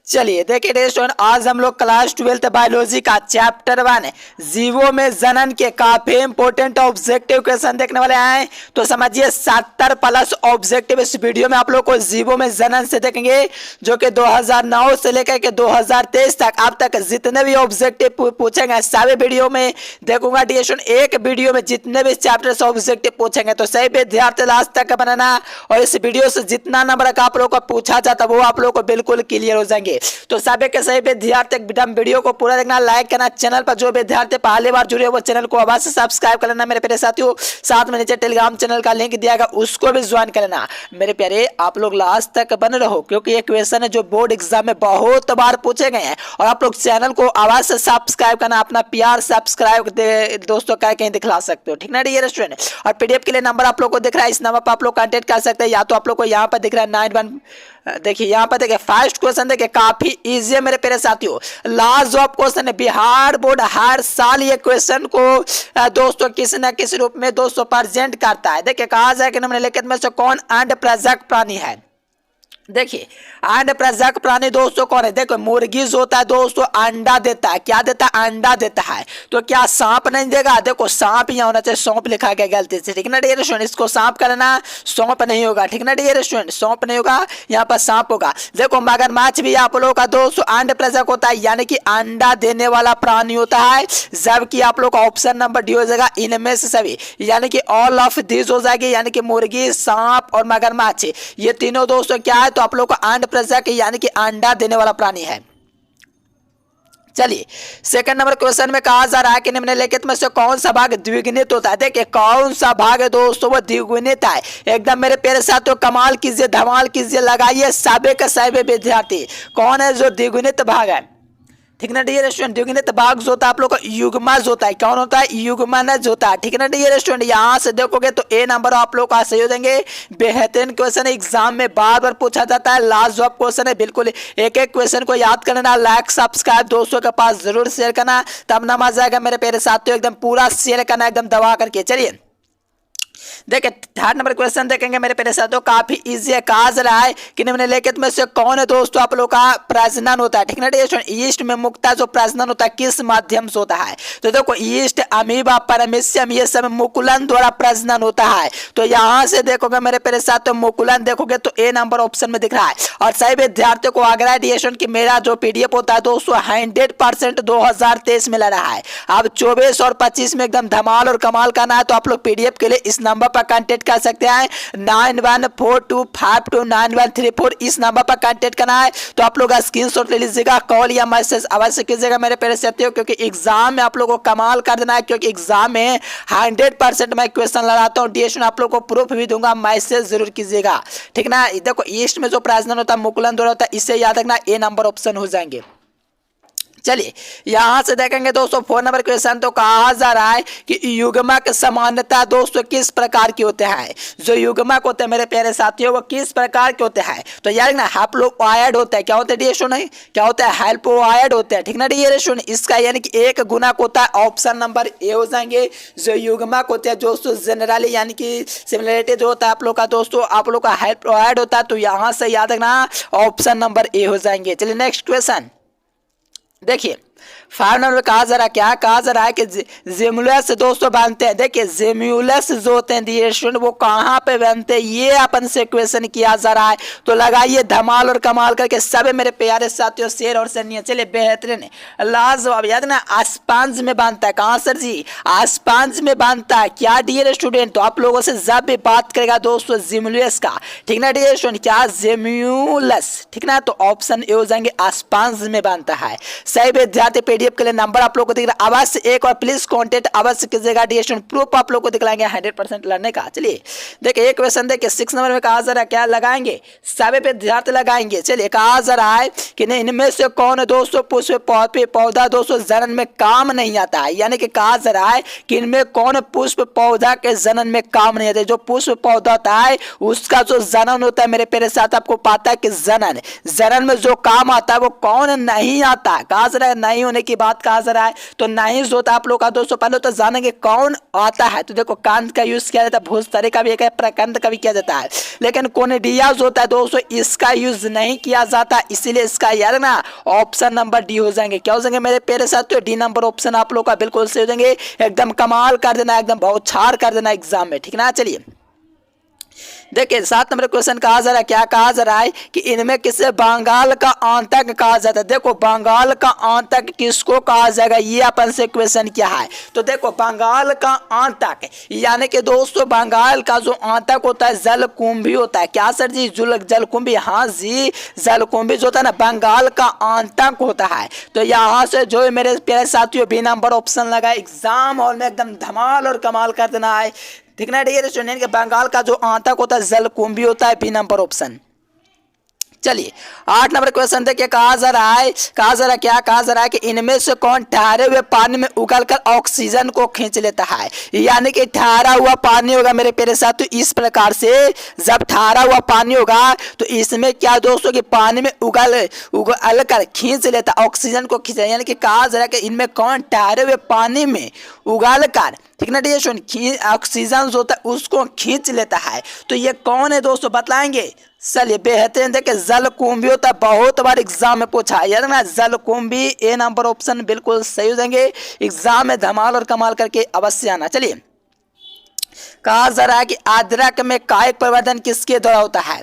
चलिए देखिए स्टूडेंट, आज हम लोग क्लास 12 बायोलॉजी का चैप्टर 1 जीवों में जनन के काफी इंपोर्टेंट ऑब्जेक्टिव क्वेश्चन देखने वाले हैं। तो समझिए 70 प्लस ऑब्जेक्टिव इस वीडियो में आप लोग को जीवों में जनन से देखेंगे, जो कि 2009 से लेकर के 2023 तक अब तक जितने भी ऑब्जेक्टिव पूछेंगे सभी वीडियो में देखूंगा। डी स्टूडेंट, एक वीडियो में जितने भी चैप्टर से ऑब्जेक्टिव पूछेंगे तो सही विद्यार्थी लास्ट तक बनाना, और इस वीडियो से जितना नंबर का आप लोग को पूछा जाता है वो आप लोग को बिल्कुल क्लियर हो जाएंगे। तो सभी के सही विद्यार्थी वीडियो को पूरा देखना, लाइक करना, चैनल पर जो विद्यार्थी पहली बार जुड़े वो चैनल को अवश्य सब्सक्राइब कर लेना मेरे प्यारे साथियों। साथ में नीचे टेलीग्राम चैनल का लिंक दिया गया उसको भी ज्वाइन कर लेना मेरे प्यारे। आप लोग लास्ट तक बने रहो क्योंकि ये क्वेश्चन है जो बोर्ड एग्जाम में बहुत बार पूछे गए हैं, और आप लोग चैनल को अवश्य सब्सक्राइब करना, अपना प्यार सब्सक्राइब दोस्तों करके दिखला सकते हो, ठीक ना डियर स्टूडेंट। और पीडीएफ के लिए नंबर आप लोग को दिख रहा है, इस नंबर पर आप लोग कांटेक्ट कर सकते हैं, या तो आप लोग को यहाँ पर दिख रहा है 91। देखिए यहाँ पर देखिए फर्स्ट क्वेश्चन देखिए काफी इजी है मेरे प्यारे साथियों, लास्ट जॉब क्वेश्चन है। बिहार बोर्ड हर साल ये क्वेश्चन को दोस्तों किसी न किसी रूप में दोस्तों प्रेजेंट करता है। देखिए कहा जाए कि निम्नलिखित में से कौन अंड प्रजनक प्राणी है। देखिए अंड प्रजनक प्राणी दोस्तों कौन है। देखो मुर्गी जो होता है दोस्तों अंडा देता है, क्या देता है, अंडा देता है। तो क्या सांप नहीं देगा। देखो सांप यहाँ होना चाहिए, सौंप लिखा गया गलती से, ठीक ना डियर स्टूडेंट। इसको सांप करना, सौंप नहीं होगा, ठीक ना डियर स्टूडेंट, सौंप नहीं होगा, यहाँ पर सांप होगा। देखो मगरमच्छ भी आप लोग का दोस्तों अंड प्रजनक होता है, यानी कि अंडा देने वाला प्राणी होता है, जबकि आप लोग का ऑप्शन नंबर डी हो जाएगा इनमें से सभी, यानी कि ऑल ऑफ दिस हो जाएगी, यानी कि मुर्गी, सांप और मगरमच्छ ये तीनों दोस्तों क्या है, तो आप लोग को अंड प्रजनक यानी कि अंडा देने वाला प्राणी है। चलिए सेकंड नंबर क्वेश्चन में कहा जा रहा है कि निम्नलिखित में से कौन सा भाग द्विगुणित होता है। देखिए कौन सा भाग है दोस्तों वो द्विगुणित है। एकदम मेरे प्यारे साथियों कमाल कीजिए, धमाल कीजिए, लगाइए सभी के सभी विद्यार्थी, कौन है जो द्विगुणित भाग है, ठीक ना डियर स्टूडेंट। द्विगुणित भाग जो होता है आप लोग का युग्मज होता है, कौन होता है, युग्मनज होता है, ठीक ना डियर स्टूडेंट। यहाँ से देखोगे तो ए नंबर आप लोग का सही हो देंगे। बेहतरीन क्वेश्चन है, एग्जाम में बार बार पूछा जाता है, लास्ट जॉब क्वेश्चन है, बिल्कुल एक एक क्वेश्चन को याद करना, लाइक सब्सक्राइब दोस्तों के पास जरूर शेयर करना, तब ना मजा आएगा मेरे प्यारे साथियों, एकदम पूरा शेयर करना एकदम दबा करके। चलिए देखिए थर्ड नंबर क्वेश्चन देखेंगे मेरे प्यारे साथियों, काफी इजी है। कहा जा रहा है कि निम्नलिखित में से कौन है दोस्तों आप लोग का प्रजनन होता है, ठीक ना डियर स्टूडेंट। ईस्ट में मुक्ता जो प्रजनन होता है किस माध्यम से होता है। तो देखो ईस्ट, अमीबा, परमेशियम ये सब मुकुलन द्वारा प्रजनन होता है। तो यहाँ से देखोगे मेरे प्यारे साथियों मुकुलन देखोगे तो ए नंबर ऑप्शन में दिख रहा है। और सही विद्यार्थियों को आग्रह डियर स्टूडेंट कि मेरा जो पीडीएफ होता है दोस्तों 100% 2023 में लड़ा है। अब 24 और 25 में एकदम धमाल और कमाल करना है, तो आप लोग पीडीएफ के लिए इस नंबर पर कांटेक्ट कर सकते हैं, 9142529134 इस नंबर पर कांटेक्ट करना है। तो आप लोग स्क्रीनशॉट ले लीजिएगा, कॉल या मैसेज अवश्य कीजिएगा मेरे प्यारे साथियों, क्योंकि एग्जाम में आप लोगों को कमाल कर देना है, क्योंकि एग्जाम में 100% मैं क्वेश्चन लगाता हूँ। डीएसएन आप लोग को प्रूफ भी दूंगा, मैसेज जरूर कीजिएगा, ठीक ना। देखो ईस्ट में जो प्रजनन होता है मुकुलन द्वारा होता है, इससे याद रखना ए नंबर ऑप्शन हो जाएंगे। चलिए यहां से देखेंगे दोस्तों 4 नंबर क्वेश्चन, तो कहा जा रहा है कि युग्मक समानता दोस्तों किस प्रकार के होते हैं। जो युग्मक होते हैं मेरे प्यारे साथियों वो किस प्रकार के होते हैं। तो यार ना हैप्लोइड होता है, क्या होता है डियर स्टूडेंट, क्या होता है, हैप्लोइड होते हैं, ठीक ना डियर स्टूडेंट। इसका यानी कि एक गुणक होता है, ऑप्शन नंबर ए हो जाएंगे। जो युग्मक होते हैं दोस्तों जनरली यानी कि सिमिलरिटी जो होता है आप लोग का दोस्तों आप लोग का हैप्लोइड होता है, तो यहां से याद रखना ऑप्शन नंबर ए हो जाएंगे। चलिए नेक्स्ट क्वेश्चन देखिए 5 नंबर कहा जा रहा है, क्या कहा जा रहा है कि जेम्युलस दोस्तों बनते हैं। देखिए जेम्युलस जो होते हैं डियर स्टूडेंट वो कहाँ पे बनते हैं, ये अपन से क्वेश्चन किया जा रहा है। तो लगाइए धमाल और कमाल करके सभी मेरे प्यारे साथियों शेयर और सनिए। चलिए बेहतरीन लाजवाब, याद ना आसपांज में बनता है। कहाँ सर जी, आसपांज में बनता है क्या डियर स्टूडेंट। तो आप लोगों से जब भी बात करेगा दोस्तों जेम्युलस का, ठीक ना डियर स्टूडेंट, क्या जेम्युलस, ठीक ना। तो ऑप्शन ए हो जाएंगे, आसपांज में बनता है। सही विद्यार्थी पीडीएफ के लिए नंबर आप लोग को दिख रहा है, अवश्य एक और प्लीज कांटेक्ट अवश्य कीजिएगा डियर स्टूडेंट, प्रूफ आप लोग को दिखलाएंगे 100% लड़ने का। चलिए देखिए एक क्वेश्चन देखिए 6 नंबर में कहा जा रहा है, क्या लगाएंगे, सभी विद्यार्थी लगाएंगे। चलिए कहा जा रहा है कि इनमें से कौन है दोस्तों पुष्प पौधा दोस्तों जनन में काम नहीं आता है। यानी कि कहा जा रहा है कि इनमें कौन पुष्प पौधा के जनन में काम नहीं आता है। जो पुष्प पौधा होता है उसका जो जनन होता है मेरे प्यारे साथ आपको पता है कि जनन में जो काम आता है वो कौन नहीं आता है। कहा जा रहा है नहीं होने की बात कहा जा रहा है। तो नहीं जो होता है आप लोग का दोस्तों, पहले तो जानेंगे कौन आता है। तो देखो कांत का यूज किया जाता है, भूस्तरे का भी एक है, प्रकंद का भी किया जाता है, लेकिन कोनिडिया जो होता है दोस्तों इसका यूज नहीं किया जाता, इसीलिए इसका यार ना ऑप्शन नंबर डी हो जाएंगे। क्या हो जाएंगे मेरे प्यारे साथियों, डी नंबर ऑप्शन आप लोग का बिल्कुल सही हो जाएंगे। एकदम कमाल कर देना, एकदम बहुत छाड़ कर देना एग्जाम में, ठीक ना। चलिए देखिए 7 नंबर क्वेश्चन कहा जा रहा है, क्या कहा जा रहा है कि इनमें किसे बंगाल का आतंक कहा जाता है। देखो बंगाल का आतंक किसको कहा जाएगा, ये अपन से क्वेश्चन क्या है। तो देखो बंगाल का आतंक यानी कि दोस्तों बंगाल का जो आतंक होता है जलकुंभी होता है। क्या सर जी, जलकुंभी, हाँ जी जलकुंभी जो होता है ना बंगाल का आतंक होता है। तो यहाँ से जो मेरे प्यारे साथियों बी नंबर ऑप्शन लगा, एग्जाम हॉल में एकदम धमाल और कमाल कर देना है, ठीक ना। डियर स्टूडेंट के बंगाल का जो आतंक होता है जलकुंभी होता है, बी नंबर ऑप्शन। चलिए 8 नंबर क्वेश्चन देखिए, कहा जा रहा है क्या कहा जा रहा है कि इनमें से कौन ठहरे हुए पानी में उगलकर ऑक्सीजन को खींच लेता है। यानी कि ठहरा हुआ पानी होगा मेरे प्यारे साथियों, इस प्रकार से जब ठहरा हुआ पानी होगा तो इसमें क्या दोस्तों कि पानी में उगल कर खींच लेता ऑक्सीजन को खींच, यानी कि कहा जा रहा है कि इनमें कौन ठहरे हुए पानी में उगल कर, ठीक ना डियर, ऑक्सीजन जो होता है उसको खींच लेता है। तो ये कौन है दोस्तों बतलाएंगे। चलिए बेहतरीन देखिए जलकुंभी होता है, बहुत बार एग्जाम में पूछा है यार ना जलकुंभी, ए नंबर ऑप्शन बिल्कुल सही हो जाएंगे। एग्जाम में धमाल और कमाल करके अवश्य आना। चलिए कहा जा रहा है कि अदरक में कायिक परिवर्तन किसके द्वारा होता है।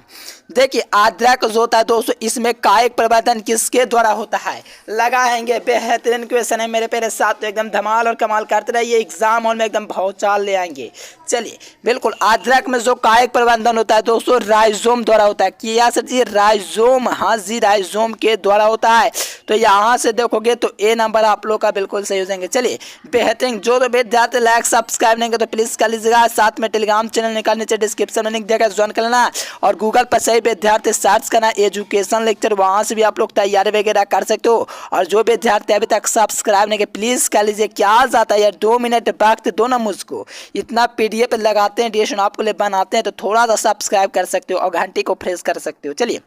देखिए अदरक जो होता है दोस्तों इसमें कायिक परिवर्तन किसके द्वारा होता है, लगाएंगे। बेहतरीन क्वेश्चन है मेरे प्यारे साथ, तो एकदम धमाल और कमाल करते रहिए, एग्जाम हॉल में एकदम भौचाल ले आएंगे। चलिए बिल्कुल अदरक में जो कायिक परिवर्तन होता है दोस्तों राइजोम द्वारा होता है। क्या सर जी, राइजोम, हाँ जी राइजोम के द्वारा होता है। तो यहाँ से देखोगे तो ए नंबर आप लोग का बिल्कुल सही हो जाएंगे। चलिए बेहतरीन, जो तो विद्यार्थी लाइक सब्सक्राइब नहीं तो प्लीज कर लीजिएगा, साथ में टेलीग्राम चैनल निकाल नीचे डिस्क्रिप्शन में लिंक देगा, ज्वाइन कर लेना। और गूगल पर सही विद्यार्थी सर्च करना एजुकेशन लेक्चर, वहां से भी आप लोग तैयारी वगैरह कर सकते हो। और जो विद्यार्थी अभी तक सब्सक्राइब नहीं किया प्लीज कर लीजिए, क्या जाता है यार 2 मिनट वक्त दो ना मुझको, इतना पीडीएफ लगाते हैं डिस्क्रिप्शन आपके लिए बनाते हैं, तो थोड़ा सा सब्सक्राइब कर सकते हो और घंटी को प्रेस कर सकते हो। चलिए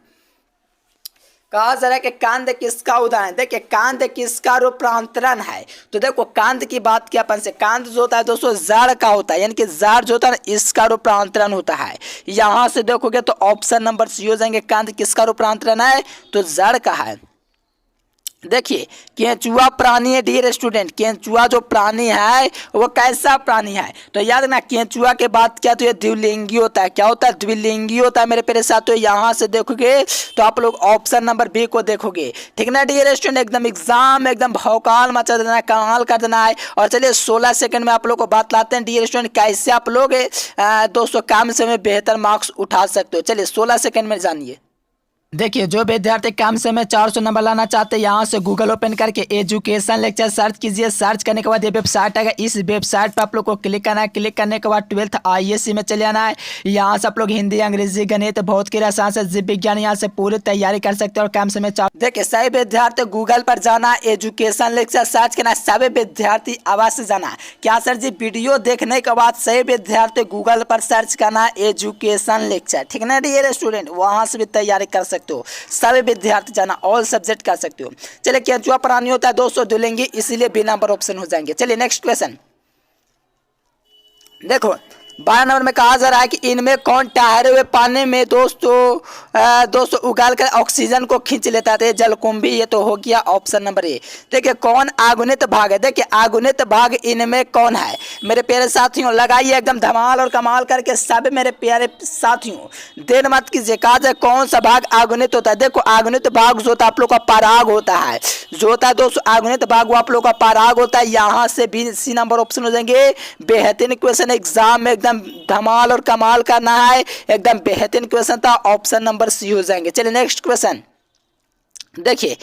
कहा जा रहा है कि कांद किसका उदाहरण, देखिए कांद किसका रूपांतरण है। तो देखो कांद की बात की अपन से, कांद जो होता है दोस्तों जाड़ का होता है, यानी कि जाड़ जो होता है ना इसका रूपांतरण होता है। यहाँ से देखोगे तो ऑप्शन नंबर सी हो जाएंगे, कांद किसका रूपांतरण है तो जाड़ का है। देखिए केंचुआ प्राणी है डियर स्टूडेंट, केंचुआ जो प्राणी है वो कैसा प्राणी है। तो याद ना केंचुआ के बात किया तो ये द्विलिंगी होता है। क्या होता है, द्विलिंगी होता है मेरे प्यारे साथ। तो यहाँ से देखोगे तो आप लोग ऑप्शन नंबर बी को देखोगे, ठीक ना डियर स्टूडेंट। एकदम एग्जाम एकदम भौकाल मचा देना है, कमाल कर देना है। और चलिए 16 सेकंड में आप लोग को बात लाते हैं डियर स्टूडेंट, कैसे आप लोग दोस्तों काम से में बेहतर मार्क्स उठा सकते हो। चलिए 16 सेकंड में जानिए। देखिए जो विद्यार्थी कम समय में 400 नंबर लाना चाहते हैं यहाँ से गूगल ओपन करके एजुकेशन लेक्चर सर्च कीजिए। सर्च करने के बाद ये वेबसाइट आएगा, इस वेबसाइट पर आप लोग को क्लिक करना है। क्लिक करने के बाद 12th ISC में चले आना है। यहाँ से आप लोग हिंदी, अंग्रेजी, गणित, भौत की रसायन से जीव विज्ञान यहाँ से पूरी तैयारी कर सकते हैं और कम समय। देखिए सभी विद्यार्थी गूगल पर जाना, एजुकेशन लेक्चर सर्च करना, सभी विद्यार्थी अवश्य जाना। क्या सर जी, वीडियो देखने के बाद सभी विद्यार्थी गूगल पर सर्च करना एजुकेशन लेक्चर, ठीक ना डियर स्टूडेंट, वहाँ से भी तैयारी कर सकते हो। सभी विद्यार्थी जाना, ऑल सब्जेक्ट कर सकते हो। चलिए केंचुआ प्राणी होता है दोस्तों द्विलिंगी, इसीलिए बी नंबर ऑप्शन हो जाएंगे। चलिए नेक्स्ट क्वेश्चन देखो 12 नंबर में कहा जा रहा है कि इनमें कौन ठहरे हुए पानी में दोस्तों उगाल कर ऑक्सीजन को खींच लेता है। जलकुंभी, ये तो हो गया ऑप्शन नंबर ए। देखिए कौन आगुनित भाग है, देखिए आगुनित भाग इनमें कौन है मेरे प्यारे साथियों, लगाइए एकदम धमाल और कमाल करके सब मेरे प्यारे साथियों, देर मत कीजिए। कहा जाए कौन सा भाग आगुनित होता है। देखो आगुनित भाग जो होता है आप लोग का पराग होता है, जो होता है दोस्तों आगुनित भाग वो आप लोग का पराग होता है। यहाँ से बी सी नंबर ऑप्शन हो जाएंगे। बेहतरीन क्वेश्चन, एग्जाम में एकदम धमाल और कमाल करना है, एकदम बेहतरीन क्वेश्चन था, ऑप्शन नंबर सी हो जाएंगे। चलिए नेक्स्ट क्वेश्चन देखिए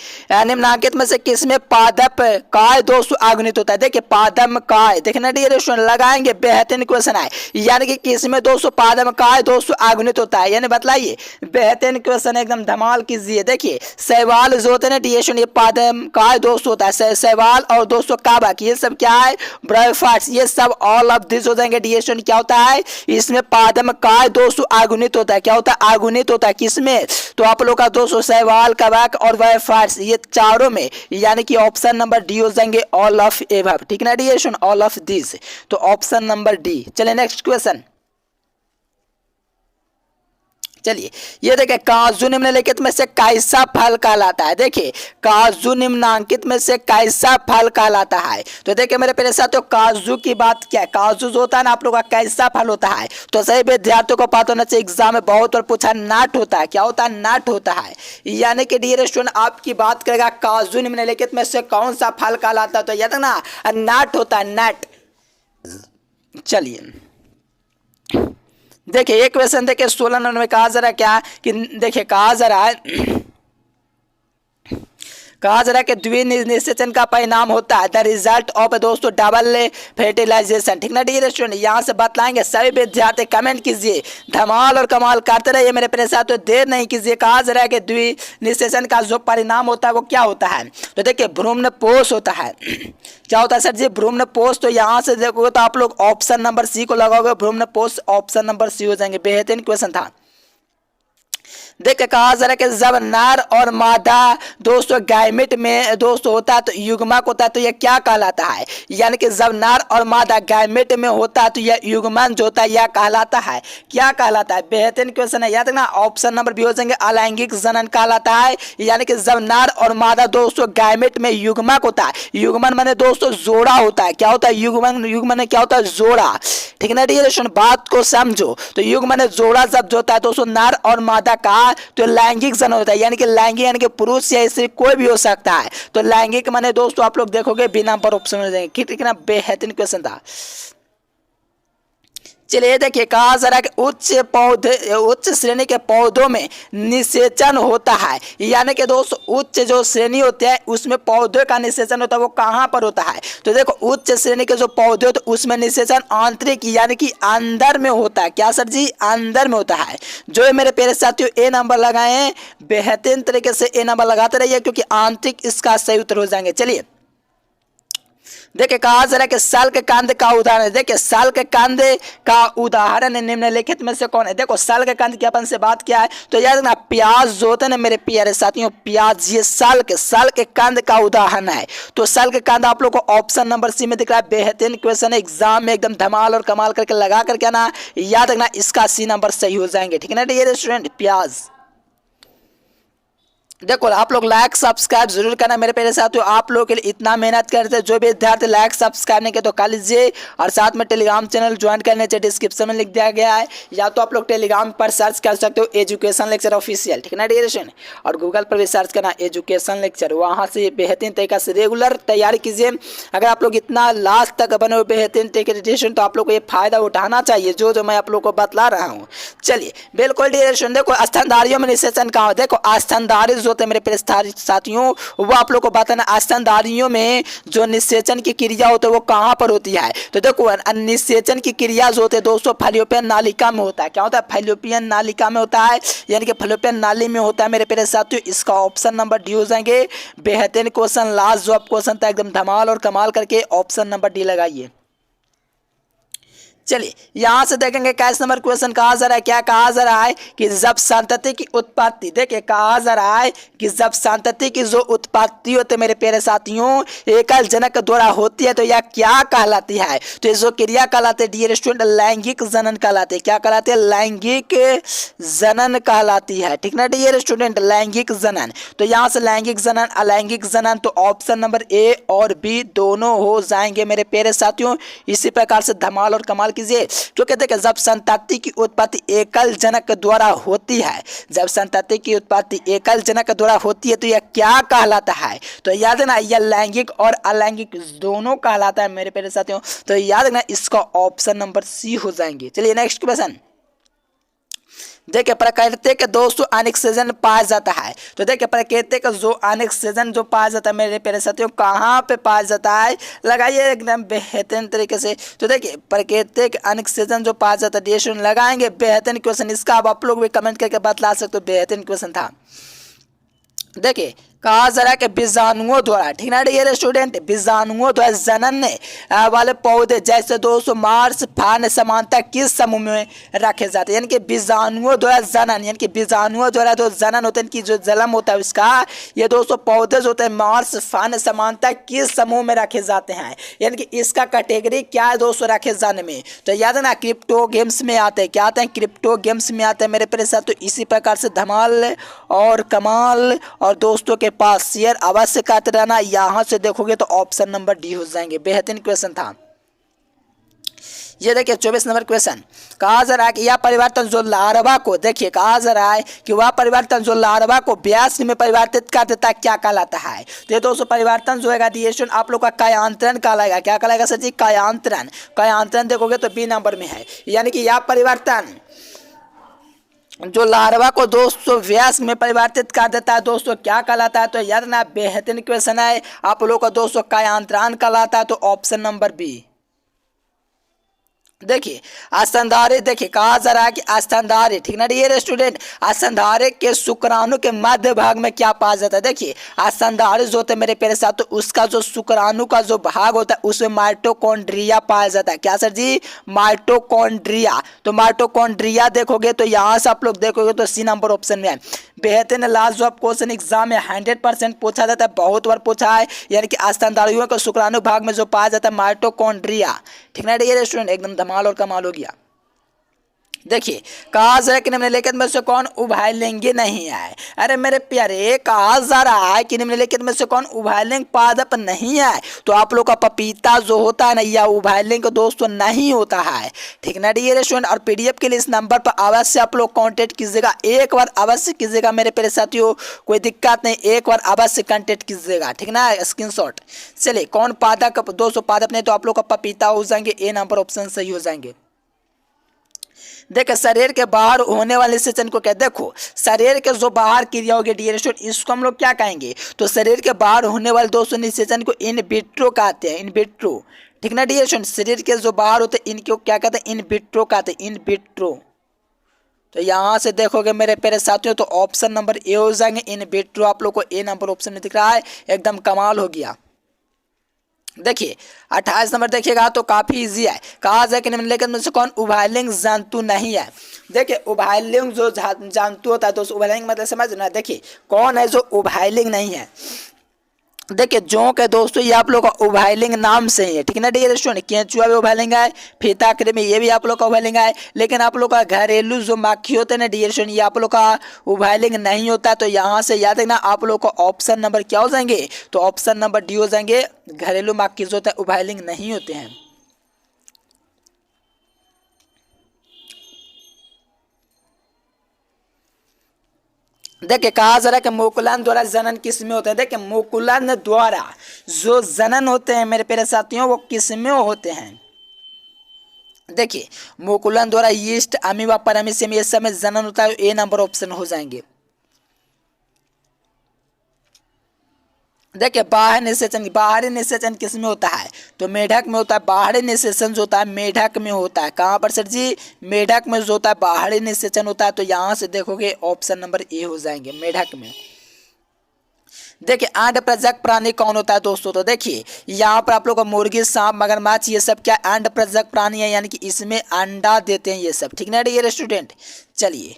निम्नलिखित में से किसमें पादप काय दोस्तों आगुनित होता है। देखिए पादप काय, देखना डियर स्टूडेंट, लगाएंगे, बेहतरीन क्वेश्चन है। यानी कि किसमें दोस्तों पादप काय दोस्तों आगुनित होता है, यानी बतलाइए। बेहतरीन क्वेश्चन एकदम धमाल कीजिए। देखिए शैवाल जो होते हैं डियर स्टूडेंट, ये पादप काय दोस्तों होता है। शैवाल और दोस्तों काबक, ये सब क्या है, ब्रायोफाइट्स, ये सब ऑल ऑफ दिस हो जाएंगे डियर स्टूडेंट। क्या होता है, इसमें पादप काय दोस्तों आगुनित होता है। क्या होता है, आगुनित होता है किसमें, तो आप लोग का दोस्तों शैवाल, काबक और एक्वाफायर्स, ये चारों में यानी कि ऑप्शन नंबर डी हो जाएंगे ऑल ऑफ एबव, ठीक ना dear student, all of this, तो ऑप्शन नंबर डी। चलिए नेक्स्ट क्वेश्चन। चलिए ये देखिए काजू निम्नलिखित में से कैसा फल कहलाता है। देखिए काजू निम्नांकित में से कैसा फल कहलाता है। तो देखिए मेरे प्यारे साथियों काजू की बात क्या है, काजू जो होता है ना आप लोगों का कैसा फल होता है। तो सही विद्यार्थियों को पता होना चाहिए, एग्जाम में बहुत बार पूछा नट होता है, क्या होता है नट होता है, यानी कि डियर स्टूडेंट आपकी बात करेगा काजू निम्नलिखित में से कौन सा फल कहलाता है, तो याद है ना नट होता है नट। चलिए देखिए एक क्वेश्चन देखिए 16 नंबर में कहा जा रहा है क्या कि देखिए कहा जा रहा है कि द्विनिषेचन का परिणाम होता है द रिजल्ट ऑफ दोस्तों डबल फर्टिलाइजेशन, ठीक ना डियर स्टूडेंट, यहाँ से बतलाएंगे सभी विद्यार्थी कमेंट कीजिए, धमाल और कमाल करते रहिए मेरे प्यारे साथियों, देर नहीं कीजिए। कहा जा रहा है कि द्विनिषेचन का जो परिणाम होता है वो क्या होता है, तो देखिए भ्रूणपोष होता है। क्या होता है सर जी, भ्रूणपोष। तो यहाँ से देखोगे तो आप लोग ऑप्शन नंबर सी को लगाओगे, भ्रूणपोष ऑप्शन नंबर सी हो जाएंगे। बेहतरीन क्वेश्चन था। देखिए कहा जा रहा है कि जब नर और मादा दोस्तों गैमेट में दोस्तों होता है तो युग्मक होता है, तो यह क्या कहलाता है, यानी कि जब नर और मादा गैमेट में होता है तो यह युग्मन जो होता है यह कहलाता है, क्या कहलाता है। बेहतरीन क्वेश्चन है, याद रखना ऑप्शन नंबर बी हो जाएंगे अलैंगिक जनन कहलाता है, यानी कि जब नर और मादा दोस्तों गैमेट में युग्मक होता है, युग्मन माने दोस्तों जोड़ा होता है, क्या होता है युग्मन, युग्मन क्या होता है जोड़ा, ठीक ना डियर स्टूडेंट, बात को समझो। तो युग्मन माने जोड़ा शब्द होता है दोस्तों नर और मादा का, तो लैंगिक जन होता है, यानी कि लैंगिक यानी कि पुरुष या स्त्री कोई भी हो सकता है। तो लैंगिक माने दोस्तों आप लोग देखोगे बिना पर ऑप्शन मिल जाएंगे, ठीक ना। बेहतरीन क्वेश्चन था। चलिए देखिए कहा जा रहा है कि उच्च श्रेणी के पौधों में निषेचन होता है, यानी कि दोस्तों उच्च जो श्रेणी होती है उसमें पौधों का निषेचन होता है, वो कहाँ पर होता है। तो देखो उच्च श्रेणी के जो पौधे होते हैं उसमें निषेचन आंतरिक यानी कि अंदर में होता है, क्या सर जी अंदर में होता है। जो मेरे प्यारे साथियों ए नंबर लगाए हैं बेहतरीन तरीके से ए नंबर लगाते रहिए, क्योंकि आंतरिक इसका सही उत्तर हो जाएंगे। चलिए देखिए कहा जा रहा है कि साल के कंद का उदाहरण है। देखिए साल के कंद का उदाहरण निम्नलिखित में से कौन है। देखो साल के कंद की अपन से बात किया है तो याद रखना प्याज जो होते हैं ना मेरे प्यारे साथियों, प्याज ये साल के कंद का उदाहरण है। तो साल के कंद आप लोग को ऑप्शन नंबर सी में दिख रहा है। बेहतरीन क्वेश्चन है, एग्जाम में एकदम धमाल और कमाल करके लगा करके ना याद रखना इसका सी नंबर सही हो जाएंगे, ठीक है ना डियर स्टूडेंट। प्याज देखो आप लोग लाइक सब्सक्राइब जरूर करना मेरे प्यारे साथियों, आप लोगों के लिए इतना मेहनत करते हैं। जो भी विद्यार्थी लाइक सब्सक्राइब नहीं किए तो कर लीजिए, और साथ में टेलीग्राम चैनल ज्वाइन करने चाहिए, डिस्क्रिप्शन में लिख दिया गया है, या तो आप लोग टेलीग्राम पर सर्च कर सकते हो एजुकेशन लेक्चर ऑफिशियल, ठीक है ना डियर स्टूडेंट। और गूगल पर भी सर्च करना एजुकेशन लेक्चर, वहाँ से बेहतरीन तरीका से रेगुलर तैयारी कीजिए। अगर आप लोग इतना लास्ट तक बने हुए बेहतरीन तरीके तो आप लोग को ये फायदा उठाना चाहिए जो मैं आप लोग को बतला रहा हूँ। चलिए बिल्कुल डियर स्टूडेंट, देखो स्तनधारियों में निषेचन कहाँ हो। देखो स्तनधारी होते हैं मेरे प्यारे साथियों, वो आप लोग को बताना स्तनधारियों में जो निषेचन की क्रिया होती है वो कहाँ पर होती है। तो देखो निषेचन की क्रिया जो होते हैं दोस्तों फैलोपियन नालिका में होता है। क्या होता है फैलोपियन नालिका में होता है, यानी कि फैलोपियन नाली में होता है मेरे प्यारे साथियों। इसका ऑप्शन नंबर डी हो जाएंगे। बेहतरीन क्वेश्चन, लास्ट जो क्वेश्चन था एकदम धमाल और कमाल करके ऑप्शन नंबर डी लगाइए। चलिए यहां से देखेंगे कैसे नंबर क्वेश्चन कहा जा रहा है। क्या कहा जा रहा है कि जब संतति की उत्पत्ति, देखिए कहा जा रहा है कि जब संतति की जो उत्पत्ति होती है मेरे प्यारे साथियों एकल जनक द्वारा होती है तो यह क्या कहलाती है। तो ये जो क्रिया कहलाते हैं डियर स्टूडेंट लैंगिक जनन कहलाते हैं। क्या कहलाते हैं लैंगिक जनन कहलाती है, ठीक ना डियर स्टूडेंट लैंगिक जनन। तो यहाँ से लैंगिक जनन अलैंगिक जनन, तो ऑप्शन नंबर ए और बी दोनों हो जाएंगे मेरे प्यारे साथियों। इसी प्रकार से धमाल और कमाल कीजिए। तो कहते हैं जब संतति की उत्पत्ति एकल जनक द्वारा होती है, जब संतति की उत्पत्ति एकल जनक द्वारा होती है तो यह क्या कहलाता है। तो याद है ना यह लैंगिक और अलैंगिक दोनों कहलाता है मेरे प्यारे साथियों। तो याद रखना इसका ऑप्शन नंबर सी हो जाएंगे। चलिए नेक्स्ट क्वेश्चन देखिए प्रकृति के दोस्तों अनिक्सेजन पाया जाता है। तो देखिए प्रकृति का जो अनिक्सेजन जो पाया जाता है मेरे प्यारे साथियों कहाँ पे पाया जाता है, लगाइए एकदम बेहतरीन तरीके से। तो देखिए प्रकृति के अनिक्सेजन जो पाया जाता है डिस्कशन लगाएंगे। बेहतरीन क्वेश्चन, इसका अब आप लोग भी कमेंट करके बतला सकते हो, बेहतरीन क्वेश्चन था। देखिए कहा जा रहा है कि बीजाणुओं द्वारा, ठीक ना डियर स्टूडेंट, बीजाणुओं द्वारा जनन वाले पौधे जैसे दोस्तों मार्स फान समानता किस समूह में रखे जाते हैं, यानी कि बीजाणुओं द्वारा जनन, यानी कि बीजाणुओं द्वारा जो जनन होते हैं, इनकी जो जन्म होता है उसका, ये दोस्तों पौधे जो होते हैं मार्स फान समानता किस समूह में रखे जाते हैं, यानी कि इसका कैटेगरी क्या है दोस्तों रखे जाने में। तो याद है ना क्रिप्टो गेम्स में आते हैं, क्या आते हैं, क्रिप्टो गेम्स में आते हैं मेरे प्यारे साथ। तो इसी प्रकार से धमाल और कमाल और दोस्तों के पास शेयर अवश्य करते रहना। यहां से देखोगे तो ऑप्शन नंबर डी हो जाएंगे। बेहतरीन क्वेश्चन था ये। देखिए 24 नंबर क्वेश्चन, कहा जा रहा है कि यह परिवर्तन जो लार्वा को, देखिए कहा जा रहा है कि वह परिवर्तन जो लार्वा को व्यास में परिवर्तित कर देता है क्या कहलाता है। तो ये दोस्तों परिवर्तन जो है आप लोग का कायांतरण कहलाएगा। क्या कहलाएगा सर जी, कायांतरण। कायांतरण देखोगे तो बी नंबर में है, यानी कि यह परिवर्तन जो लार्वा को दोस्तों व्यास में परिवर्तित कर देता है दोस्तों क्या कहलाता है। तो याद ना बेहतरीन क्वेश्चन है आप लोगों का दोस्तों, कायांतरण कहलाता है। तो ऑप्शन नंबर बी। देखिए स्तनधारी, देखिए कहा जा रहा है कि स्तनधारी, ठीक ना डियर स्टूडेंट, स्तनधारी के शुक्राणु के मध्य भाग में क्या पाया जाता है। देखिए स्तनधारी जो होते हैं मेरे प्यारे साथ, तो उसका जो शुक्राणु का जो भाग होता है उसमें माइटोकॉन्ड्रिया पाया जाता है। क्या सर जी, माइटोकॉन्ड्रिया। तो माइटोकॉन्ड्रिया देखोगे तो यहाँ से आप लोग देखोगे तो सी नंबर ऑप्शन में है। बेहतरीन लास्ट जॉब क्वेश्चन एग्जाम में 100% पूछा जाता है, बहुत बार पूछा है, यानी कि स्तनधारियों के शुक्राणु भाग में जो पाया जाता है माइटोकॉन्ड्रिया, ठीक ना डियर स्टूडेंट, एकदम धमाल और कमाल हो गया। देखिए कहा जा रहा है कि निम्नलिखित में से कौन उभयलिंगी नहीं है। अरे मेरे प्यारे कहा जा रहा है कि निम्नलिखित में से कौन उभयलिंग पादप नहीं है। तो आप लोग का पपीता जो होता है ना, यह उभयलिंग दोस्तों नहीं होता है, ठीक ना डियर स्टूडेंट। और पीडीएफ के लिए इस नंबर पर अवश्य आप लोग कांटेक्ट कीजिएगा, एक बार अवश्य कीजिएगा मेरे प्यारे साथियों, कोई दिक्कत नहीं, एक बार अवश्य कांटेक्ट कीजिएगा, ठीक ना, स्क्रीनशॉट। चलिए कौन पादप दोस्तों, पादप नहीं तो आप लोग का पपीता हो जाएंगे, ए नंबर ऑप्शन सही हो जाएंगे। देखिए शरीर के बाहर होने वाले निषेचन को क्या, देखो शरीर के जो बाहर क्रिया होगी डियर स्टूडेंट, इसको हम लोग क्या कहेंगे। तो शरीर के बाहर होने वाले दोस्तों निषेचन को इन विट्रो कहते हैं, इन विट्रो, ठीक ना डियर स्टूडेंट। शरीर के जो बाहर होते हैं इनको क्या कहते हैं, इन विट्रो कहते हैं, इन विट्रो। तो यहाँ से देखोगे मेरे प्यारे साथियों तो ऑप्शन नंबर ए हो जाएंगे, इन विट्रो। आप लोग को ए नंबर ऑप्शन में दिख रहा है, एकदम कमाल हो गया। देखिए 28 नंबर देखिएगा तो काफी इजी है। कहा जाए कि निम्नलिखित में से कौन उभयलिंग जंतु नहीं है। देखिए उभयलिंग जो जंतु होता है तो उभयलिंग मतलब समझना। देखिए कौन है जो उभयलिंग नहीं है। देखिए जोंक है दोस्तों, ये आप लोग का उभयलिंग नाम से ही है, ठीक है ना डियर स्टूडेंट। केंचुआ भी उभयलिंग है, फीता कृमि ये भी आप लोग का उभयलिंग है। लेकिन आप लोग का घरेलू जो माखी होते हैं ना डियर स्टूडेंट, ये आप लोग का उभयलिंग नहीं होता। तो यहाँ से याद रखना आप लोग का ऑप्शन नंबर क्या हो जाएंगे, तो ऑप्शन नंबर डी हो जाएंगे। घरेलू माखी जो होता है उभयलिंग नहीं होते हैं। देखिए कहा जा रहा है कि मुकुलन द्वारा जनन किस में होते हैं। देखिए मुकुलन द्वारा जो जनन होते हैं मेरे प्यारे साथियों वो किस में होते हैं। देखिए मुकुलन द्वारा यीस्ट अमीबा पैरामीशियम ये सब में जनन होता है, ए नंबर ऑप्शन हो जाएंगे। देखिए बाहरी निषेचन किस में होता है, तो मेढक में होता है। बाहरी निषेचन जो होता है मेढक में होता है। कहाँ पर सर जी, मेढक में जो होता है बाहरी निषेचन होता है। तो यहाँ से देखोगे ऑप्शन नंबर ए हो जाएंगे, मेढक में। देखिए अंड प्रजक प्राणी कौन होता है दोस्तों, तो देखिए यहाँ पर आप लोग को मुर्गी, सांप, मगरमच्छ ये सब क्या अंड प्रजक प्राणी है, यानी कि इसमें अंडा देते हैं ये सब, ठीक ना डियर स्टूडेंट। चलिए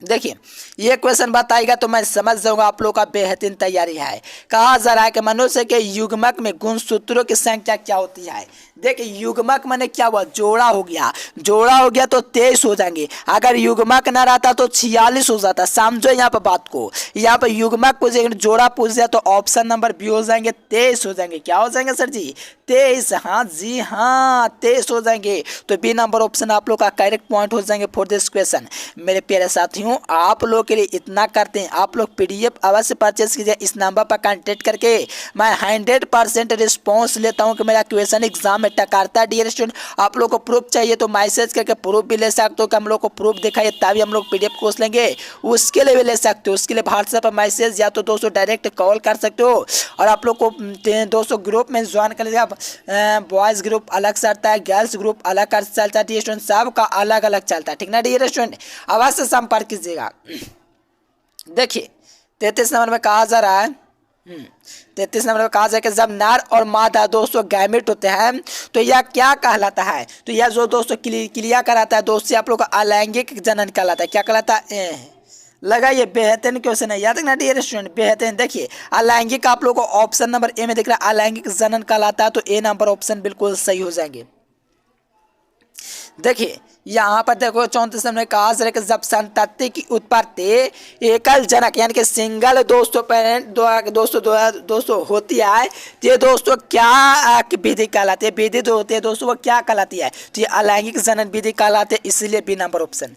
देखिए ये क्वेश्चन बताएगा तो मैं समझ जाऊंगा आप लोग का बेहतरीन तैयारी है। कहा जा रहा है कि मनुष्य के युग्मक में गुणसूत्रों की संख्या क्या होती है। देखिए युग्मक मैंने क्या हुआ, जोड़ा हो गया, जोड़ा हो गया तो 23 हो जाएंगे। अगर युग्मक न रहता तो 46 हो जाता। समझो यहाँ पर बात को, यहाँ पर युग्मक पूछे जोड़ा पूछ दिया तो ऑप्शन नंबर बी हो जाएंगे, 23 हो जाएंगे। क्या हो जाएंगे सर जी, 23। हाँ जी हाँ 23 हो जाएंगे। तो बी नंबर ऑप्शन आप लोग का करेक्ट पॉइंट हो जाएंगे फॉर दिस क्वेश्चन। मेरे प्यारे साथियों आप लोग के लिए इतना करते हैं, आप लोग पीडीएफ अवश्य परचेज कीजिए इस नंबर पर कांटेक्ट करके। मैं 100% रिस्पॉन्स लेता हूं कि मेरा क्वेश्चन एग्जाम में टकारता है डियर स्टूडेंट। आप लोग को प्रूफ चाहिए तो मैसेज करके प्रूफ भी ले सकते हो कि हम लोग को प्रूफ दिखाइए, तभी हम लोग पीडीएफ कोर्स लेंगे। उसके लिए भी ले सकते हो, उसके लिए व्हाट्सएप पर मैसेज या तो दोस्तों डायरेक्ट कॉल कर सकते हो। और आप लोग को दोस्तों ग्रुप में ज्वाइन कर लीजिएगा। बॉयज़ ग्रुप अलग चलता है, गर्ल्स ग्रुप अलग चलता है डियर स्टूडेंट, सबका अलग अलग चलता है, ठीक ना डियर स्टूडेंट। अवश्य संपर्क कीजिएगा। देखिए 33 नंबर में कहा जा रहा है 33 नंबर में कहा जाए कि जब नर और मादा दोस्तों गैमेट होते हैं तो यह क्या कहलाता है। तो यह जो दोस्तों क्रिया कराता है दोस्तों आप लोग का अलैंगिक जनन कहलाता है। क्या कहलाता है? लगाइए, बेहतरीन क्वेश्चन है, याद रखना डियर स्टूडेंट, बेहतरीन। देखिए अलैंगिक आप लोग को ऑप्शन नंबर ए में दिख रहा है, अलैंगिक जनन कहलाता है, तो ए नंबर ऑप्शन बिल्कुल सही हो जाएंगे। देखिए यहाँ पर देखो 34 नंबर कहा जरा कि जब संतति की उत्पत्ति एकल जनक यानी कि सिंगल दोस्तों पेरेंट दोस्तों होती है तो ये दोस्तों क्या विधि कहलाती है। विधि जो होती है दोस्तों वो क्या कहलाती है, तो ये अलैंगिक जनन विधि कहलाती है, इसलिए बी नंबर ऑप्शन।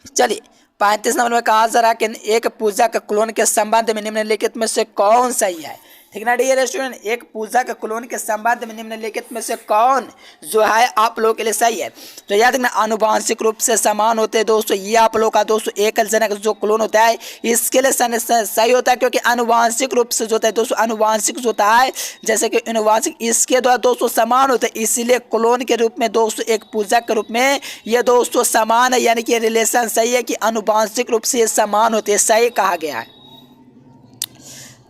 चलिए 35 नंबर में कहा जा रहा है कि एक पूजक क्लोन के संबंध में निम्नलिखित में से कौन सही है। ठीक ना डियर स्टूडेंट, एक पूजक क्लोन के संबंध में निम्नलिखित में से कौन जो है आप लोग के लिए सही है। तो याद रखना आनुवांशिक रूप से समान होते हैं दोस्तों, ये आप लोग का दोस्तों एकल जनक जो क्लोन होता है इसके लिए सही होता है, क्योंकि आनुवांशिक रूप से जो होता है दोस्तों आनुवांशिक जो होता है जैसे कि आनुवांशिक इसके द्वारा दोस्तों समान होते हैं, इसीलिए क्लोन के रूप में दोस्तों एक पूजक के रूप में ये दोस्तों समान है, यानी कि रिलेशन सही है कि आनुवांशिक रूप से ये समान होते हैं, सही कहा गया है।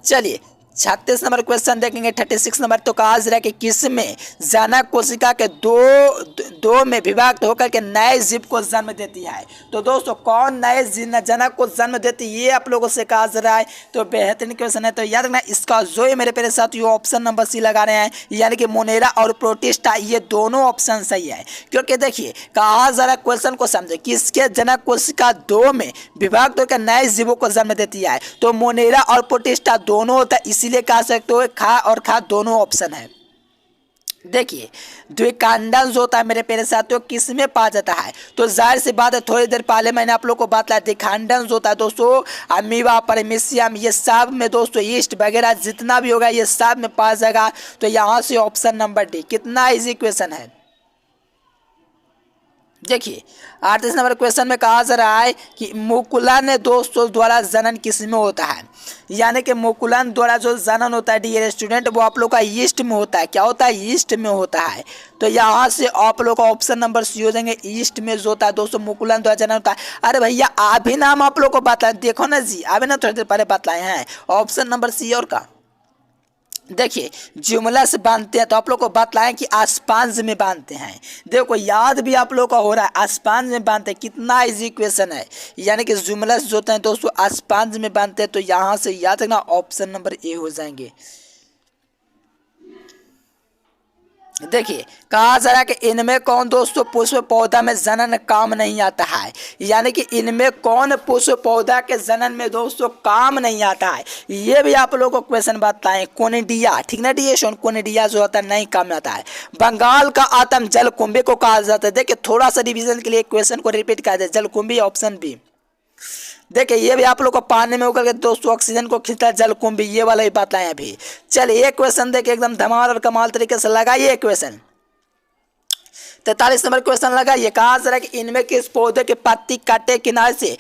चलिए 36 नंबर क्वेश्चन देखेंगे। 36 नंबर तो कहा जा रहा है कि किसमें जनक कोशिका के दो में विभाक्त होकर के नए जीव को जन्म देती है। तो दोस्तों कौन नए जनक को जन्म देती है ये आप लोगों से कहा जा रहा है, तो बेहतरीन क्वेश्चन है। तो याद रखना इसका जो है मेरे पेरे साथ ये ऑप्शन नंबर सी लगा रहे हैं, यानी कि मोनेरा और प्रोटिस्टा, ये दोनों ऑप्शन सही है। क्योंकि देखिए कहा जा रहा है क्वेश्चन को समझे, किसके जनक कोशिका दो में विभाक्त होकर नए जीवों को जन्म देती है, तो मोनेरा और प्रोटिस्टा दोनों होता है, इसीलिए कह सकते हो खा और खा दोनों ऑप्शन है। देखिए द्विकांडन जो होता है मेरे प्यारे साथियों किसमें पाया जाता है, तो जाहिर सी बात है थोड़ी देर पहले मैंने आप लोग को बताया द्विकांडन जो होता है दोस्तों अमीबा परमेसियम ये सब में दोस्तों ईस्ट वगैरह जितना भी होगा ये सब में पाया जाएगा। तो यहाँ से ऑप्शन नंबर डी, कितना इजी क्वेश्चन है। देखिए 38 नंबर क्वेश्चन में कहा जा रहा है कि मुकुलन दोस्तों द्वारा जनन किसमें होता है, यानी कि मुकुलन द्वारा जो जनन होता है डियर स्टूडेंट वो आप लोग का ईस्ट में होता है। क्या होता है? ईस्ट में होता है। तो यहाँ से आप लोग का ऑप्शन नंबर सी हो जाएंगे, ईस्ट में जो होता है दोस्तों मुकुलन द्वारा जनन होता है। अरे भैया अभी नाम आप लोग को बताए, देखो ना जी अभी ना थोड़ी देर पहले बतलाए हैं, ऑप्शन नंबर सी और का। देखिए जुमला से बांधते हैं तो आप लोग को बतलाएं कि आसपांज में बांधते हैं। देखो याद भी आप लोग का हो रहा है, आसपांज में बांधते हैं, कितना इजी क्वेश्चन है, यानी कि जुमला से जो होते हैं दोस्तों आसपांज में बांधते हैं। तो यहाँ से याद रखना ऑप्शन नंबर ए हो जाएंगे। देखिए कहा जा रहा है कि इनमें कौन दोस्तों पुष्प पौधा में जनन काम नहीं आता है, यानी कि इनमें कौन पुष्प पौधा के जनन में दोस्तों काम नहीं आता है, ये भी आप लोगों को क्वेश्चन बताएं। कोनिडिया, ठीक ना डिएशन, कोनिडिया जो होता है नहीं काम आता है। बंगाल का आतम जलकुंभी को कहा जाता है। देखिए थोड़ा सा रिविजन के लिए क्वेश्चन को रिपीट कर दे, जलकुंभी ऑप्शन बी। देखिए ये भी आप लोग को पानी में उगल के दोस्तों ऑक्सीजन को खींचता है जलकुंभी, ये वाला ही बात है अभी। चलिए एक क्वेश्चन देखिए एकदम धमाल और कमाल तरीके से लगाइए क्वेश्चन। 43 नंबर क्वेश्चन लगाइए। कहा जा रहा है कि इनमें किस पौधे के पत्ती काटे किनारे से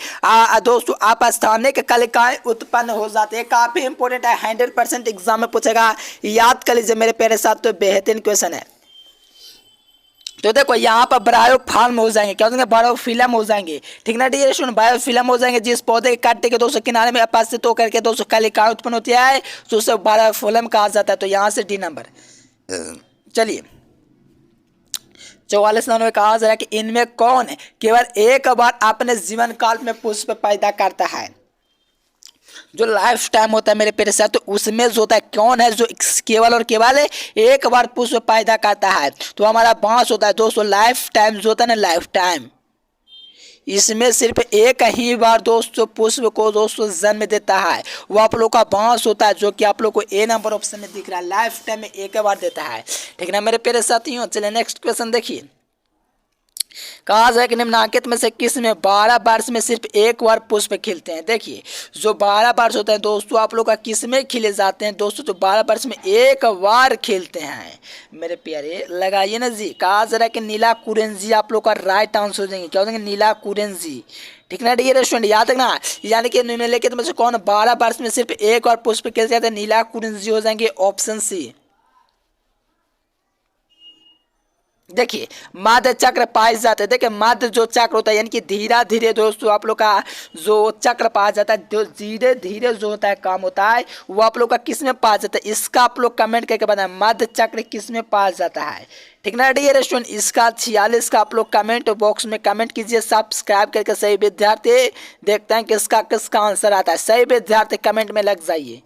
दोस्तों अपस्थानिक कलिकाएं उत्पन्न हो जाती है। काफी इंपॉर्टेंट है, 100% एग्जाम में पूछेगा, याद कर लीजिए मेरे प्यारे साथ, तो बेहतरीन क्वेश्चन है। तो देखो यहाँ पर बायोफार्म हो जाएंगे, क्या हो जाएंगे? बायोफिल्म हो जाएंगे, ठीक ना डियर स्टूडेंट, बायोफिल्म हो जाएंगे। जिस पौधे के काटने के दोस्तों किनारे में उपस्थित होकर के दोस्तों कलिकाएं उत्पन्न होती है तो उसे बायोफिल्म कहा जाता है। तो यहाँ से डी नंबर। चलिए 44 नंबर में कहा जा रहा है कि इनमें कौन केवल एक बार अपने जीवन काल में पुष्प पैदा करता है। जो लाइफ टाइम होता है मेरे प्यारे साथ, तो उसमें जो होता है कौन है जो केवल और केवल एक बार पुष्प पैदा करता है, तो हमारा बांस होता है दोस्तों। लाइफ टाइम जो होता है ना, लाइफ टाइम इसमें सिर्फ एक ही बार दोस्तों पुष्प को दोस्तों जन्म देता है, वो आप लोग का बांस होता है, जो कि आप लोग को ए नंबर ऑप्शन में दिख रहा है, लाइफ टाइम में एक बार देता है, ठीक ना मेरे प्यारे साथियों। चलिए नेक्स्ट क्वेश्चन देखिए। कहा जाए कि निम्नलिखित में से किस में 12 वर्ष में सिर्फ एक बार पुष्प खिलते हैं। देखिए जो 12 वर्ष होते हैं दोस्तों आप लोग का किस में खिले जाते हैं दोस्तों, तो 12 वर्ष में एक बार खिलते हैं मेरे प्यारे, लगाइए ना जी। कहा जा रहा है कि नीला कुरेंजी आप लोग का राइट आंसर हो जाएंगे। क्या हो जाएंगे? नीला कुरेंजी, ठीक ना डियर स्टूडेंट, याद रखना। यानी कि निम्नलिखित में से कौन 12 वर्ष में सिर्फ एक बार पुष्प खिलते जाते हैं? नीला कुरेंजी हो जाएंगे, ऑप्शन सी। देखिए मध्य चक्र पाए जाते हैं। देखिए मध्य जो चक्र होता है यानी कि धीरे धीरे दोस्तों आप लोग का जो चक्र पाया जाता है, जो धीरे धीरे जो होता है काम होता है, वो आप लोग का किस में पाया जाता है, इसका आप लोग कमेंट करके बताएं मध्य चक्र किस में पाया जाता है। ठीक ना डियर स्टूडेंट, इसका 46 का आप लोग कमेंट बॉक्स में कमेंट कीजिए, सब्सक्राइब करके सही विद्यार्थी देखते हैं किसका आंसर आता है। सही विद्यार्थी कमेंट में लग जाइए।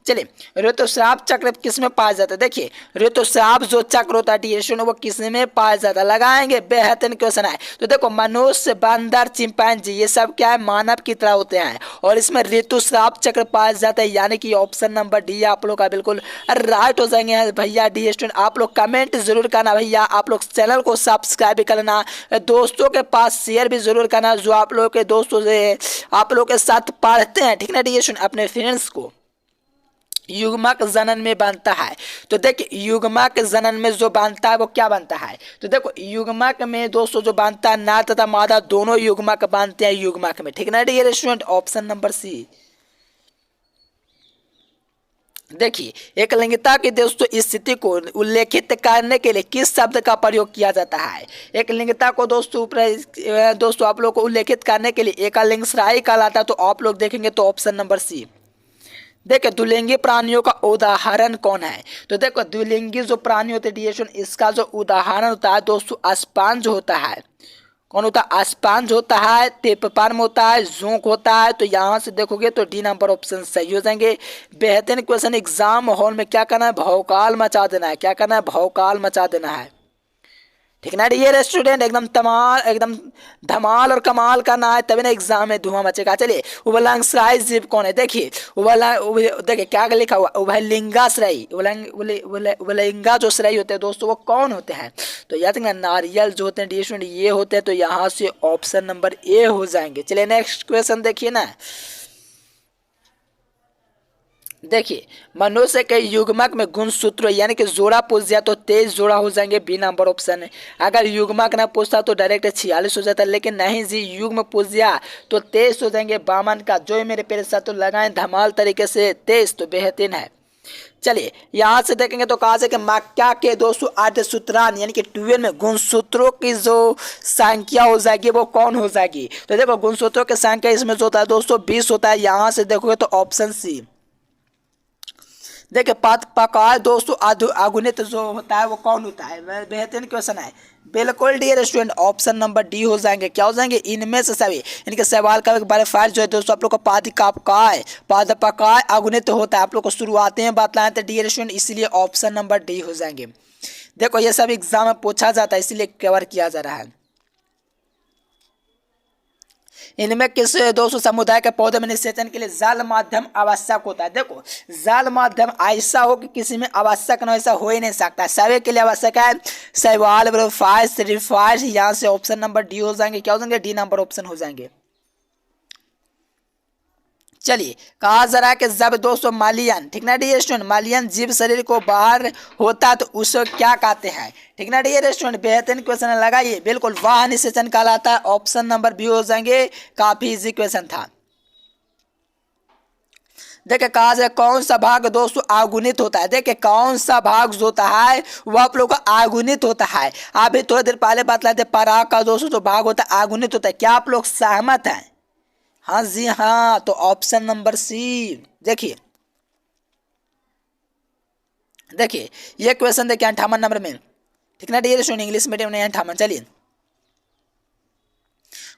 चलिए ऋतुस्राव चक्र किस में पाया जाता है। देखिए ऋतुस्राव जो चक्र होता है डिएशन वो किस में पाया जाता है, लगाएंगे। बेहतरीन क्वेश्चन है। तो देखो मनुष्य, बंदर, चिंपैंजी ये सब क्या है, मानव की तरह होते हैं और इसमें ऋतुस्राव चक्र पाया जाता है, यानी कि ऑप्शन नंबर डी आप लोग का बिल्कुल राइट हो जाएंगे भैया। डी स्टूडेंट आप लोग कमेंट जरूर करना भैया, आप लोग चैनल को सब्सक्राइब भी करना, दोस्तों के पास शेयर भी जरूर करना जो आप लोग के दोस्तों से आप लोग के साथ पढ़ते हैं। ठीक ना डी स्टूडेंट, अपने फ्रेंड्स को युग्मक जनन में बनता है। तो देखिए युग्मक जनन में जो बनता है वो क्या बनता है, तो देखो युग्मक में दोस्तों जो बनता है नर तथा मादा दोनों युग्मक बनते हैं युग्मक में। ठीक ना dear student, option number C. देखिए एक लिंगता की दोस्तों स्थिति को उल्लेखित करने के लिए किस शब्द का प्रयोग किया जाता है। एक लिंगता को दोस्तों आप लोग को उल्लेखित करने के लिए एकलिंगश्रायी कहलाता है। तो आप लोग देखेंगे तो ऑप्शन नंबर सी। देखो द्विलिंगी प्राणियों का उदाहरण कौन है, तो देखो द्विलिंगी जो प्राणी होते हैं इसका जो उदाहरण होता है दोस्तों अस्पांज होता है। कौन होता है, अस्पांज होता है, टेपपार्म होता है, जोंक होता है। तो यहाँ से देखोगे तो डी नंबर ऑप्शन सही हो जाएंगे। बेहतरीन क्वेश्चन, एग्जाम हॉल में क्या करना है, भौकाल मचा देना है। क्या करना है, भौकाल मचा देना है। ठीक ना डियर स्टूडेंट, एकदम धमाल और कमाल करना है तभी ना एग्जाम में धुआं मचेगा। चलिए उभयलिंगाश्रयी जीव कौन है, देखिए देखिए क्या लिखा हुआ, उभयलिंगाश्रयी उभयलिंगा जो श्रेयी होते हैं दोस्तों वो कौन होते हैं, तो याद रखना नारियल जो होते हैं डियर स्टूडेंट ये होते हैं। तो यहाँ से ऑप्शन नंबर ए हो जाएंगे। चलिए नेक्स्ट क्वेश्चन देखिए ना। देखिए मनुष्य के युग्मक में गुणसूत्र यानी कि जोड़ा पूछ दिया तो 23 जोड़ा हो जाएंगे, बी नंबर ऑप्शन है। अगर युग्मक ना पूछता तो डायरेक्ट 46 हो जाता, लेकिन नहीं जी युग्म पूछ दिया तो 23 हो जाएंगे। बामन का जो मेरे पेड़ साथ तो लगाएं धमाल तरीके से 23, तो बेहतरीन है। चलिए यहाँ से देखेंगे तो कहा कि मक्का के दोस्तों अर्धसूत्रान यानी कि 12 में गुणसूत्रों की जो संख्या हो जाएगी वो कौन हो जाएगी, तो देखो गुणसूत्रों की संख्या इसमें जो होता है दोस्तों 20 होता है। यहाँ से देखोगे तो ऑप्शन सी। देखिए पकाए दोस्तों अगुणित जो होता है वो कौन होता है, बेहतरीन क्वेश्चन है। बिल्कुल dear student option number D हो जाएंगे। क्या हो जाएंगे, इनमें से सभी। इनके सवाल का बारे फायर जो है दोस्तों आप लोग को पादपकाय अगुणित होता है, आप लोग को शुरुआती में बतलाए थे डियर स्टूडेंट, इसलिए ऑप्शन नंबर डी हो जाएंगे। देखो ये सब एग्जाम में पूछा जाता है इसलिए कवर किया जा रहा है। इनमें किस दोस्तों समुदाय के पौधे में निषेचन के लिए जल माध्यम आवश्यक होता है। देखो जल माध्यम ऐसा हो कि किसी में आवश्यक ना, ऐसा हो ही नहीं सकता, सभी के लिए आवश्यक है। शैवाल रिफाइस, यहाँ से ऑप्शन नंबर डी हो जाएंगे। क्या हो जाएंगे, डी नंबर ऑप्शन हो जाएंगे। चलिए कहा जा रहा है कि जब दोस्तों मालियन, ठीक ना डियर स्टूडेंट, मालियन जीव शरीर को बाहर होता तो उसे क्या कहते हैं। ठीक ना डियर स्टूडेंट, बेहतरीन क्वेश्चन लगाइए। बिल्कुल वाह निषेचन कहलाता है, ऑप्शन नंबर बी हो जाएंगे। काफी इजी क्वेश्चन था। देखिए कहा जाए कौन सा भाग दोस्तों अगुणित होता है। देखिए कौन सा भाग जो होता है वो आप लोग का अगुणित होता है। अभी थोड़ी देर पहले बतलाए थे पराग का दोस्तों जो भाग होता है अगुणित होता है। क्या आप लोग सहमत हैं, हाँ जी हाँ, तो ऑप्शन नंबर सी। देखिए ये क्वेश्चन देखिए 58 नंबर में, ठीक ना डियर स्टूडेंट, इंग्लिश मीडियम में 58। चलिए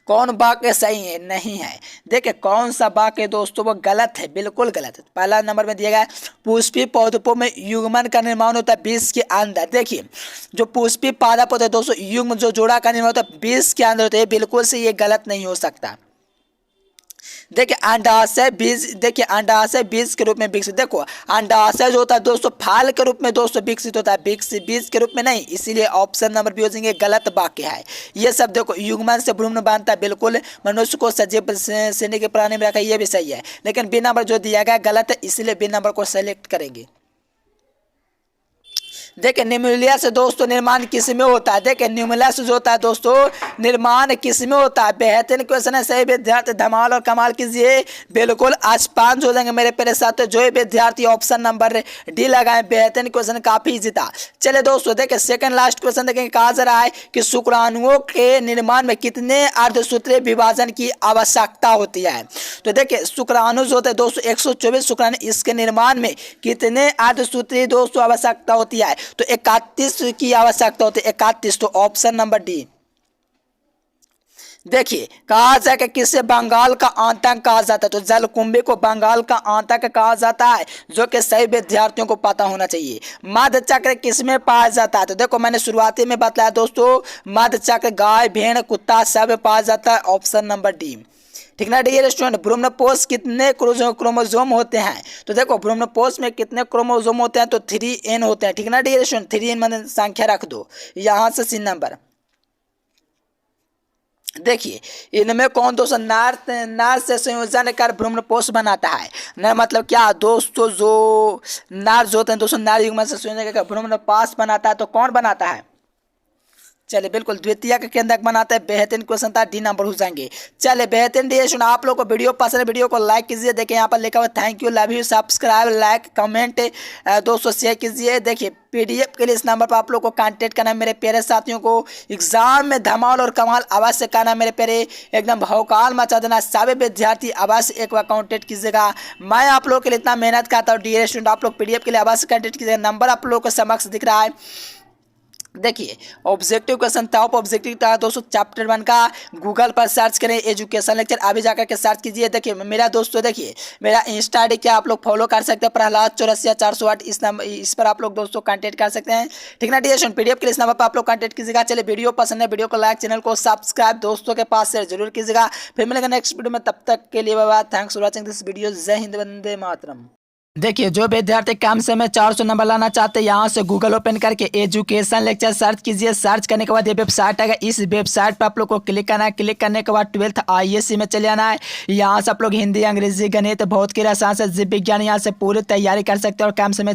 कौन वाक्य सही है, नहीं है। देखिए कौन सा वाक्य दोस्तों वो गलत है, बिल्कुल गलत है। पहला नंबर में दिया गया पुष्पी पौधों में युग्मन का निर्माण होता है 20 के अंदर। देखिए जो पुष्पी पादप होता है दोस्तों युग्म जो जोड़ा का निर्माण होता है 20 के अंदर होता है, बिल्कुल से ये गलत नहीं हो सकता। देखिए अंडाशय बीज, देखिए अंडाशय बीज के रूप में विकसित, देखो अंडाशय जो होता है दोस्तों फल के रूप में दोस्तों विकसित होता है, बीज के रूप में नहीं, इसीलिए ऑप्शन नंबर बी हो जाएंगे। गलत वाक्य है ये सब। देखो युग्मन से भ्रूण बनता है, बिल्कुल मनुष्य को सजीव श्रेणी के प्राणी में रखा, ये भी सही है, लेकिन बी नंबर जो दिया गया गलत है, इसीलिए बी नंबर को सेलेक्ट करेंगे। देखिए न्यूमिलियस दोस्तों निर्माण किस में होता है, देखिए न्यूमिलियस जो होता है दोस्तों निर्माण किस में होता है। बेहतरीन क्वेश्चन है, सही विद्यार्थी धमाल और कमाल कीजिए, बिल्कुल आज 5 हो जाएंगे मेरे प्यारे साथ। जो विद्यार्थी ऑप्शन नंबर डी लगाए, बेहतरीन क्वेश्चन काफी जीता। चले दोस्तों देखिए सेकंड लास्ट क्वेश्चन देखेंगे, कहा जा रहा है कि शुक्राणुओं के निर्माण में कितने अर्धसूत्रीय विभाजन की आवश्यकता होती है। तो देखिए शुक्राणु जो होते हैं दोस्तों 124 शुक्राणु, इसके निर्माण में कितने अर्धसूत्रीय दोस्तों आवश्यकता होती है, तो 31 की आवश्यकता होती है, 31। तो ऑप्शन नंबर डी। देखिए कहा जाए कि किसे बंगाल का आतंक कहा जाता है, तो जलकुंभी को बंगाल का आतंक कहा जाता है, जो कि सही विद्यार्थियों को पता होना चाहिए। मध्य चक्र किसमें पाया जाता है, तो देखो मैंने शुरुआती में बताया दोस्तों मध्य चक्र गाय भेड़ कुत्ता सब पाया जाता है, ऑप्शन नंबर डी। ठीक ना डियर स्टूडेंट, भ्रूणपोष कितने क्रोमोसोम होते हैं, तो देखो भ्रूणपोष में कितने क्रोमोसोम होते हैं, तो 3n होते हैं। ठीक ना डियर स्टूडेंट, 3n मतलब संख्या रख दो यहाँ से 3 नंबर। देखिए इनमें कौन दोस्तों नार से संयोजन कर भ्रूणपोष बनाता है। न मतलब क्या दोस्तों, जो नार जो होते हैं दोस्तों नार युग्म से संयोजन कर भ्रूणपोष बनाता है, तो कौन बनाता है, चलिए बिल्कुल द्वितीय का केंद्रक बनाता है। बेहतरीन क्वेश्चन था, डी नंबर हो जाएंगे। चलिए बेहतरीन डिस्कशन, आप लोग को वीडियो पसंद है वीडियो को लाइक कीजिए। देखिए यहाँ पर लिखा हुआ thank you, love you, subscribe, like, comment दोस्तों शेयर कीजिए। देखिए पीडीएफ के लिए इस नंबर पर आप लोग को कांटेक्ट करना है। मेरे प्यारे साथियों को एग्जाम में धमाल और कमाल अवश्य करना, मेरे प्यारे एकदम भौकाल मचा देना। सभी विद्यार्थी अवश्य एक बार कांटेक्ट कीजिएगा। मैं आप लोग के लिए इतना मेहनत करता हूँ डियर स्टूडेंट, आप लोग पीडीएफ के लिए अवश्य कांटेक्ट कीजिएगा। नंबर आप लोग को समक्ष दिख रहा है। देखिए ऑब्जेक्टिव क्वेश्चन टॉप ऑब्जेक्टिव था दोस्तों चैप्टर 1 का, गूगल पर सर्च करें एजुकेशन लेक्चर, अभी जाकर के सर्च कीजिए। देखिए मेरा दोस्तों देखिए मेरा इंस्टा आईडी क्या आप लोग फॉलो कर सकते हैं, प्रहलाद 84 इस नंबर, इस पर आप लोग दोस्तों कांटेक्ट कर सकते हैं। ठीक ना डियर स्टूडेंट, पीडीएफ के लिए इस नंबर पर आप लोग कांटेक्ट कीजिएगा। चलिए वीडियो पसंद है वीडियो को लाइक, चैनल को सब्सक्राइब दोस्तों के पास शेयर जरूर कीजिएगा। फिर मिलेगा नेक्स्ट वीडियो में, तब तक के लिए bye bye. Thanks for watching this video. जय हिंद, वंदे मातरम। देखिए जो विद्यार्थी कम समय 400 नंबर लाना चाहते हैं, यहाँ से गूगल ओपन करके एजुकेशन लेक्चर सर्च कीजिए। सर्च करने के बाद ये वेबसाइट आएगा, इस वेबसाइट पर आप लोग को क्लिक करना है। क्लिक करने के बाद 12th ISC में चले जाना है। यहाँ से आप लोग हिंदी, अंग्रेजी, गणित, भौतिकी, रसायन से जीव विज्ञान यहाँ से पूरी तैयारी कर सकते हैं और कम समय